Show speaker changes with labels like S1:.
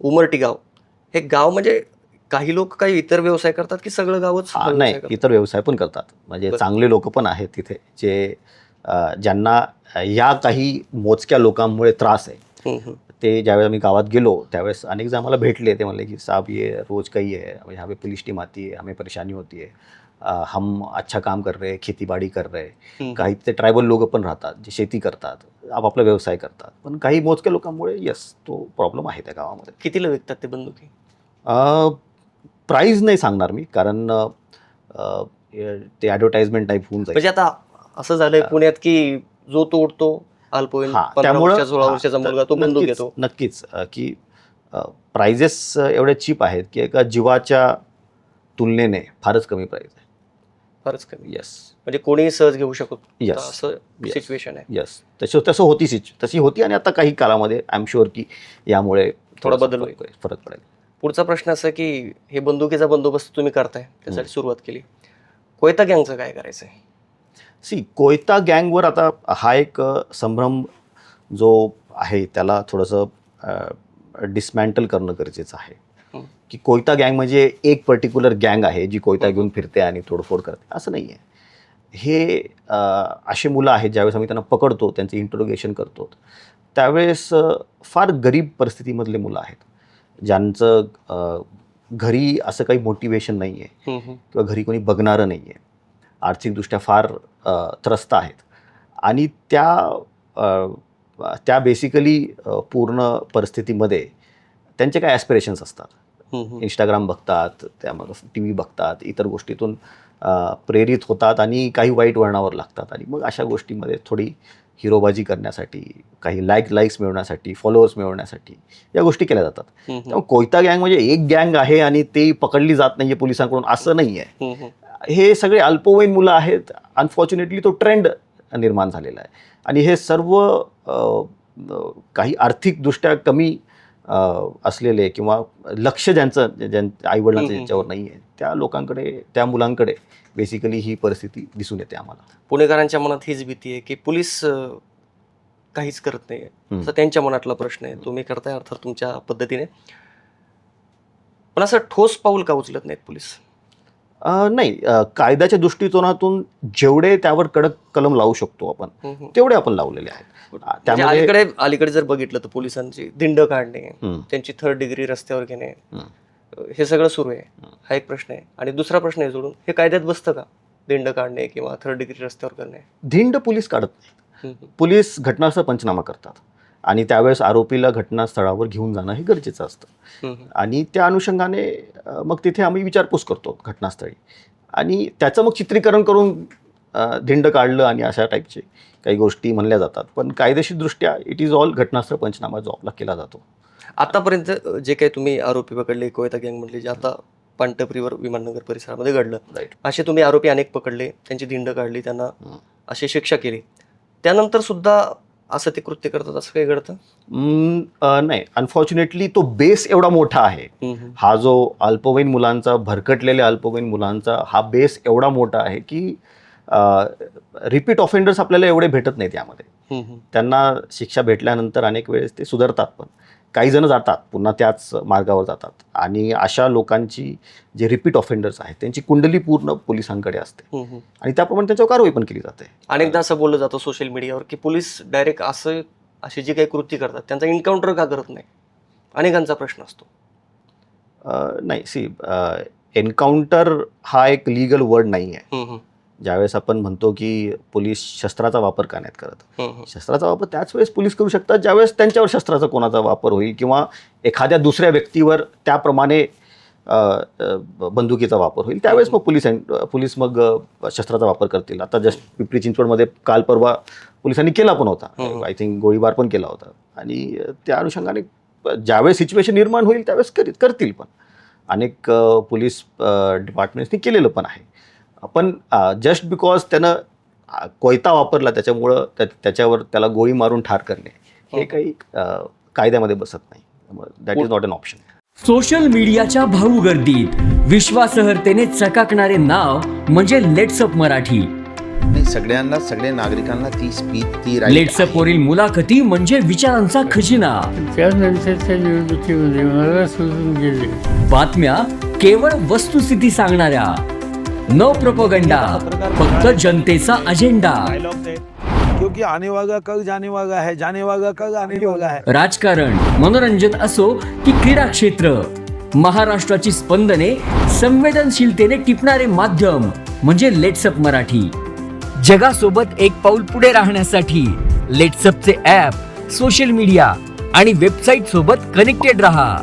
S1: उमरटी गाव हे गाव म्हणजे काही लोक काही इतर व्यवसाय करतात की सगळं गावच
S2: नाही,
S1: व्यवसाय करतात?
S2: इतर व्यवसाय पण करतात. म्हणजे
S1: बरं.
S2: चांगले लोक पण आहेत तिथे जे ज्यांना या काही मोजक्या लोकांमुळे त्रास आहे.
S1: हम्म, हम्म.
S2: ते ज्यावेळेस आम्ही गावात गेलो त्यावेळेस अनेक जण आम्हाला भेटले. ते म्हणले की साहब ये रोज का ही है, यहाँ पे पुलिस टीम आती है, हमें परेशानी होती है, हम अच्छा काम कर रहे हैं, खेतीबाडी कर रहे हैं. काही ते ट्रायबल लोक पण राहतात जे शेती करतात, आपापला व्यवसाय करतात. पण काही मोजक्या लोकांमुळे यस तो प्रॉब्लेम आहे त्या गावामध्ये.
S1: कितीला विकतात ते बंदुकी?
S2: प्राईज नाही सांगणार मी कारण ते ॲडव्हर्टाइजमेंट टाईप होऊन जाईल.
S1: म्हणजे आता असं झालंय पुण्यात की जो तोडतो अल्पवयीन 15 वर्षाचा 16 वर्षाचा मुलगा तो बंदूक घेतो.
S2: नक्कीच की प्राइजेस एवढे चीप आहेत की एका जीवाच्या तुलनेने फारच कमी प्राइस आहे.
S1: फारच कमी.
S2: येस
S1: म्हणजे कोणीही सहज घेऊ शकतो
S2: Yes.
S1: असं
S2: Yes.
S1: सिच्युएशन आहे.
S2: येस तसं होती तशी होती आणि आता काही काळामध्ये आय एम शुअर की यामुळे
S1: थोडा
S2: थोडासा
S1: बदल होईल.
S2: फरक पडेल.
S1: पुढचा प्रश्न असा की हे बंदुकीचा बंदोबस्त तुम्ही करताय त्यासाठी सुरुवात केली. कोयता गँगचं काय करायचंय?
S2: कोयता गँगवर आता हा एक संभ्रम जो आहे त्याला थोडंसं डिसमॅन्टल करणं गरजेचं आहे. की कोयता गँग म्हणजे एक पर्टिक्युलर गँग आहे जी कोयता घेऊन फिरते आणि तोडफोड करते असं नाही आहे. हे असे मुलं आहेत ज्यावेळेस आम्ही त्यांना पकडतो त्यांचं इंट्रोगेशन करतो त्यावेळेस फार गरीब परिस्थितीमधले मुलं आहेत ज्यांचं घरी असं काही मोटिवेशन नाही आहे किंवा घरी कोणी बघणारं नाही आहे. आर्थिकदृष्ट्या फार त्रस्त आहेत आणि त्या बेसिकली पूर्ण परिस्थितीमध्ये त्यांचे काय ॲस्पिरेशन्स असतात. इंस्टाग्राम बघतात, त्यामध्ये टी व्ही बघतात, इतर गोष्टीतून प्रेरित होतात आणि काही वाईट वळणावर लागतात आणि मग अशा गोष्टीमध्ये थोडी हिरोबाजी करण्यासाठी, काही लाईक्स मिळवण्यासाठी, फॉलोअर्स मिळवण्यासाठी या गोष्टी केल्या जातात. त्यामुळे कोयता गँग म्हणजे एक गँग आहे आणि ती पकडली जात नाही आहे पोलिसांकडून असं नाही आहे. हे सगळे अल्पवयीन मुलं आहेत. अनफॉर्च्युनेटली तो ट्रेंड निर्माण झालेला आहे आणि हे सर्व काही आर्थिकदृष्ट्या कमी असलेले किंवा लक्ष ज्यांचं आईवडिलांचं ज्यांच्यावर नाही आहे त्या लोकांकडे, त्या मुलांकडे बेसिकली ही परिस्थिती दिसून येते आम्हाला.
S1: पुणेकरांच्या मनात हीच भीती आहे की पोलीस काहीच करत नाही असं त्यांच्या मनातला प्रश्न आहे. तुम्ही करताय अर्थात तुमच्या पद्धतीने, पण असं ठोस पाऊल का उचलत नाहीत पोलीस?
S2: नाही, कायद्याच्या दृष्टिकोनातून जेवढे त्यावर कडक कलम लावू शकतो आपण तेवढे आपण लावलेले आहेत.
S1: त्यामुळे अलीकडे जर बघितलं तर पोलिसांची धिंड काढणे, त्यांची 3rd डिग्री रस्त्यावर घेणे, हे सगळं सुरू आहे. हा एक प्रश्न आहे. आणि दुसरा प्रश्न आहे जोडून, हे कायद्यात बसतं का धिंड काढणे किंवा 3rd डिग्री रस्त्यावर करणे?
S2: धिंड पोलीस काढत नाही. पोलीस घटनास्थळ पंचनामा करतात आणि त्यावेळेस आरोपीला घटनास्थळावर घेऊन जाणं हे गरजेचं असतं आणि त्या अनुषंगाने मग तिथे आम्ही विचारपूस करतो घटनास्थळी आणि त्याचं मग चित्रीकरण करून धिंड काढलं आणि अशा टाईपचे काही गोष्टी म्हणल्या जातात. पण कायदेशीरदृष्ट्या इट इज ऑल घटनास्थळ पंचनामा जो आपला केला जातो.
S1: आतापर्यंत जे काही तुम्ही आरोपी पकडले कोयता गँगमधले, जे आता पानटपरीवर विमाननगर परिसरामध्ये घडलं, असे तुम्ही आरोपी अनेक पकडले, त्यांची धिंड काढली, त्यांना अशी शिक्षा केली, त्यानंतर सुद्धा असं ते कृत्य करतात असं काही घडतं?
S2: नाही, अनफॉर्च्युनेटली तो बेस एवढा मोठा आहे. हा जो अल्पवयीन मुलांचा, भरकटलेल्या अल्पवयीन मुलांचा हा बेस एवढा मोठा आहे की रिपीट ऑफेंडर्स आपल्याला एवढे भेटत नाहीत यामध्ये. त्यांना शिक्षा भेटल्यानंतर अनेक वेळेस ते सुधारतात, पण काही जण जातात पुन्हा त्याच मार्गावर जातात आणि अशा लोकांची जे रिपीट ऑफेंडर्स आहेत त्यांची कुंडली पूर्ण पोलिसांकडे असते आणि त्याप्रमाणे त्यांच्यावर कारवाई पण केली जाते.
S1: अनेकदा असं बोललं जातं सोशल मीडियावर की पोलीस डायरेक्ट असे जे काही कृती करतात त्यांचा एन्काउंटर का करत नाही? अनेकांचा प्रश्न असतो.
S2: नाही, एन्काउंटर हा एक लीगल वर्ड नाही आहे. ज्यावेळेस आपण म्हणतो की पोलीस शस्त्राचा वापर का नाहीत करत, शस्त्राचा वापर त्याच वेळेस पोलीस करू शकतात ज्यावेळेस त्यांच्यावर शस्त्राचा कोणाचा वापर होईल किंवा एखाद्या दुसऱ्या व्यक्तीवर त्याप्रमाणे बंदुकीचा वापर होईल त्यावेळेस मग पोलीस मग शस्त्राचा वापर करतील. आता जस्ट पिंपरी चिंचवडमध्ये काल परवा पोलिसांनी केला पण होता, आय थिंक गोळीबार पण केला होता आणि त्या अनुषंगाने ज्यावेळेस सिच्युएशन निर्माण होईल त्यावेळेस करतील. पण अनेक पोलीस डिपार्टमेंट्सनी केलेलं पण आहे. पण जस्ट बिकॉज त्यानं कोयता वापरला त्याच्यामुळं त्याच्यावर त्याला गोळी मारून ठार करणे हे काही कायद्यामध्ये बसत नाही. That is not an option.
S3: Social मीडियाच्या भाऊ गर्दीत विश्वासार्हतेने चकाकणारे नाव म्हणजे लेट्सअप मराठी.
S4: सगळ्यांना, सगळ्या नागरिकांना ती स्पीच, ती right
S3: लेट्सअप वरील मुलाखती म्हणजे विचारांचा खजिना.
S5: त्यानंतरच्या निवडणुकीमध्ये मला सोडून गेले.
S3: बातम्या केवळ वस्तुस्थिती सांगणाऱ्या, न प्रोपगंडा, फक्त जनतेचा अजेंडा.
S6: क्योंकि आने वाला कल जाने वाला है, जाने वाला कल आने वाला है.
S3: राजकारण, मनोरंजन असो की क्रीडा क्षेत्र, महाराष्ट्राची स्पंदने संवेदनशीलतेने टिपणारे माध्यम म्हणजे लेट्सअप मराठी. जगासोबत एक पाऊल पुढे राहण्यासाठी लेट्सअपचे ॲप, सोशल मीडिया आणि वेबसाईट सोबत कनेक्टेड रहा.